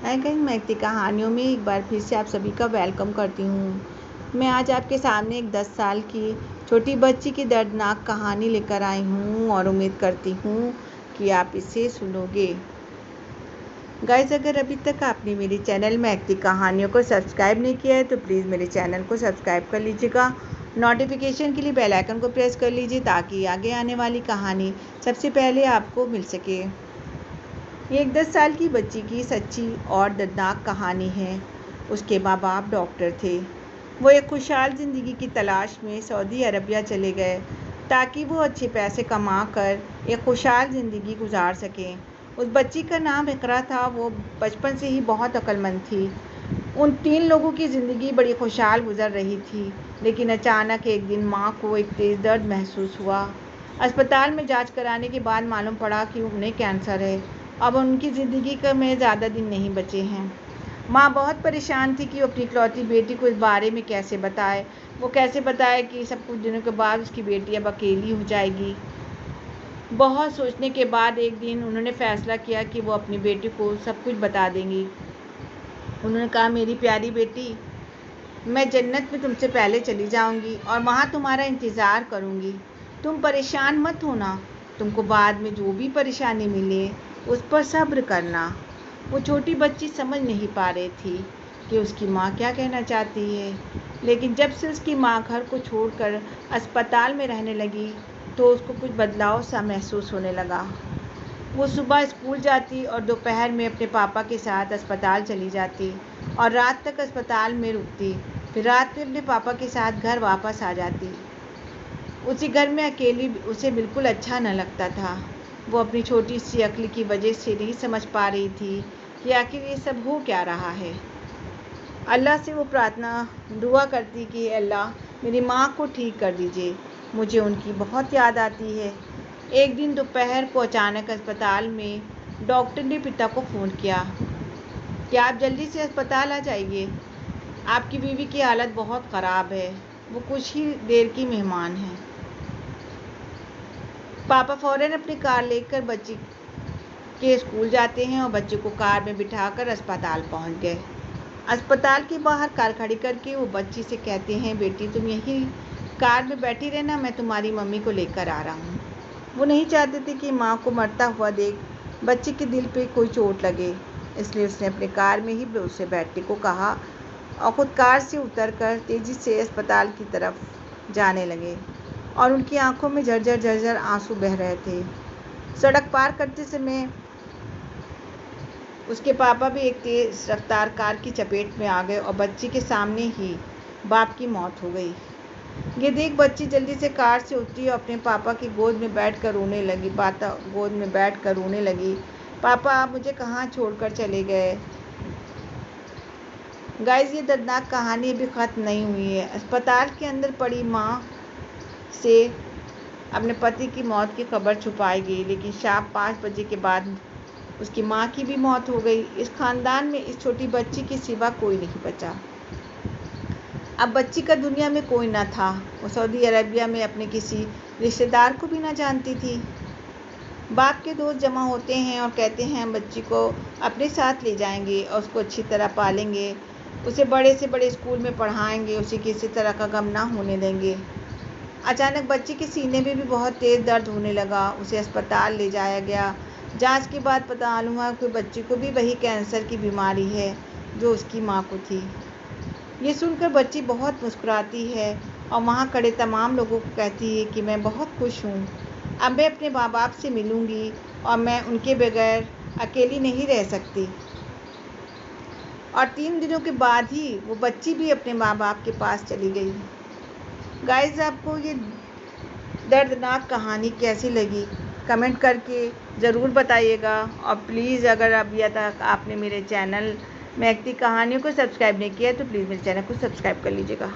Hi guys, मैं इतनी कहानियों में एक बार फिर से आप सभी का वेलकम करती हूँ। मैं आज आपके सामने एक 10 साल की छोटी बच्ची की दर्दनाक कहानी लेकर आई हूँ और उम्मीद करती हूँ कि आप इसे सुनोगे। गाइस, अगर अभी तक आपने मेरे चैनल में इतनी कहानियों को सब्सक्राइब नहीं किया है तो प्लीज़ मेरे चैनल को सब्सक्राइब कर लीजिएगा। नोटिफिकेशन के लिए बेल आइकन को प्रेस कर लीजिए ताकि आगे आने वाली कहानी सबसे पहले आपको मिल सके। ये एक 10 साल की बच्ची की सच्ची और दर्दनाक कहानी है। उसके माँ बाप डॉक्टर थे। वो एक खुशहाल ज़िंदगी की तलाश में सऊदी अरबिया चले गए ताकि वो अच्छे पैसे कमा कर एक खुशहाल ज़िंदगी गुजार सकें। उस बच्ची का नाम इकरा था। वो बचपन से ही बहुत अक्लमंद थी। उन 3 लोगों की ज़िंदगी बड़ी खुशहाल गुजर रही थी, लेकिन अचानक एक दिन माँ को एक तेज़ दर्द महसूस हुआ। अस्पताल में जांच कराने के बाद मालूम पड़ा कि उन्हें कैंसर है। अब उनकी ज़िंदगी में ज़्यादा दिन नहीं बचे हैं। माँ बहुत परेशान थी कि वो अपनी इकलौती बेटी को इस बारे में कैसे बताए। वो कैसे बताए कि सब कुछ दिनों के बाद उसकी बेटी अब अकेली हो जाएगी। बहुत सोचने के बाद एक दिन उन्होंने फ़ैसला किया कि वो अपनी बेटी को सब कुछ बता देंगी। उन्होंने कहा, मेरी प्यारी बेटी, मैं जन्नत में तुमसे पहले चली जाऊंगी और वहाँ तुम्हारा इंतज़ार करूंगी। तुम परेशान मत होना। तुमको बाद में जो भी परेशानी मिले उस पर सब्र करना। वो छोटी बच्ची समझ नहीं पा रही थी कि उसकी माँ क्या कहना चाहती है, लेकिन जब से उसकी माँ घर को छोड़कर अस्पताल में रहने लगी तो उसको कुछ बदलाव सा महसूस होने लगा। वो सुबह स्कूल जाती और दोपहर में अपने पापा के साथ अस्पताल चली जाती और रात तक अस्पताल में रुकती। फिर रात में अपने पापा के साथ घर वापस आ जाती। उसी घर में अकेली उसे बिल्कुल अच्छा न लगता था। वो अपनी छोटी सी अक्ल की वजह से नहीं समझ पा रही थी कि आखिर ये सब हो क्या रहा है। अल्लाह से वो दुआ करती कि अल्लाह, मेरी माँ को ठीक कर दीजिए, मुझे उनकी बहुत याद आती है। एक दिन दोपहर को अचानक अस्पताल में डॉक्टर ने पिता को फ़ोन किया कि आप जल्दी से अस्पताल आ जाइए, आपकी बीवी की हालत बहुत ख़राब है, वो कुछ ही देर की मेहमान हैं। पापा फ़ौरन अपनी कार लेकर बच्ची के स्कूल जाते हैं और बच्चे को कार में बिठाकर अस्पताल पहुंच गए। अस्पताल के बाहर कार खड़ी करके वो बच्ची से कहते हैं, बेटी तुम यहीं कार में बैठी रहना, मैं तुम्हारी मम्मी को लेकर आ रहा हूँ। वो नहीं चाहते थे कि माँ को मरता हुआ देख बच्ची के दिल पे कोई चोट लगे, इसलिए उसने अपने कार में ही उससे बैठने को कहा और ख़ुद कार से उतरकर तेज़ी से अस्पताल की तरफ जाने लगे और उनकी आंखों में झरझर आंसू बह रहे थे। सड़क पार करते समय उसके पापा भी एक तेज़ रफ्तार कार की चपेट में आ गए और बच्ची के सामने ही बाप की मौत हो गई। ये देख बच्ची जल्दी से कार से उतरी और अपने पापा की गोद में बैठकर रोने लगी। पापा, आप मुझे कहाँ छोड़कर चले गए? गाइस, ये दर्दनाक कहानी अभी ख़त्म नहीं हुई है। अस्पताल के अंदर पड़ी माँ से अपने पति की मौत की खबर छुपाई गई, लेकिन शाम 5 बजे के बाद उसकी माँ की भी मौत हो गई। इस खानदान में इस छोटी बच्ची के सिवा कोई नहीं बचा। अब बच्ची का दुनिया में कोई न था। वो सऊदी अरबिया में अपने किसी रिश्तेदार को भी न जानती थी। बाप के दोस्त जमा होते हैं और कहते हैं, हम बच्ची को अपने साथ ले जाएंगे और उसको अच्छी तरह पालेंगे, उसे बड़े से बड़े स्कूल में पढ़ाएंगे, उसे किसी तरह का गम ना होने देंगे। अचानक बच्ची के सीने में भी बहुत तेज़ दर्द होने लगा। उसे अस्पताल ले जाया गया। जांच के बाद पता मालूम हुआ कि बच्ची को भी वही कैंसर की बीमारी है जो उसकी माँ को थी। ये सुनकर बच्ची बहुत मुस्कुराती है और वहाँ खड़े तमाम लोगों को कहती है कि मैं बहुत खुश हूँ। अब मैं अपने माँ बाप से मिलूँगी और मैं उनके बगैर अकेली नहीं रह सकती। और 3 दिनों के बाद ही वो बच्ची भी अपने माँ बाप के पास चली गई। गाइस, आपको ये दर्दनाक कहानी कैसी लगी कमेंट करके ज़रूर बताइएगा। और प्लीज़, अगर अभी तक आपने मेरे चैनल में इतनी कहानियों को सब्सक्राइब नहीं किया है तो प्लीज़ मेरे चैनल को सब्सक्राइब कर लीजिएगा।